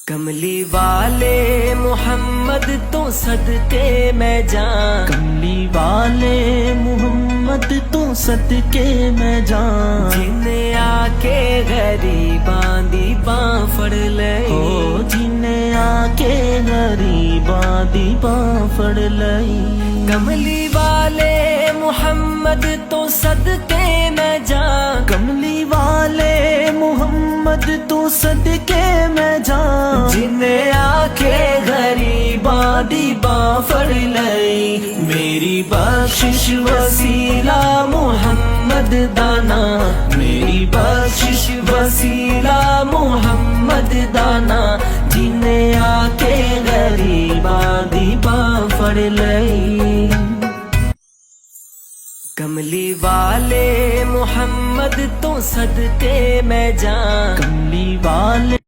कमली वाले मोहम्मद तो सदके मैं जान, कमली वाले मोहम्मद तो सदके मैं जान। जिन्हें आके गरीबां दी बां फड़ लई, ओ जिन्हें आके गरीबां दी बां फड़ लई। कमली वाले मोहम्मद तो सदके मैं जान, कमली वाले मोहम्मद तो सदके मैं जान। जिन्हें आके गरीबां दी बां फड़ लई। मेरी बख्शिश वसीला मोहम्मद दाना, मेरी बख्शिश वसीला मोहम्मद दाना। जिन्हें आके गरीबां दी बां फड़ लई। कमली वाले मोहम्मद तो सदके मैं जान, कमली वाले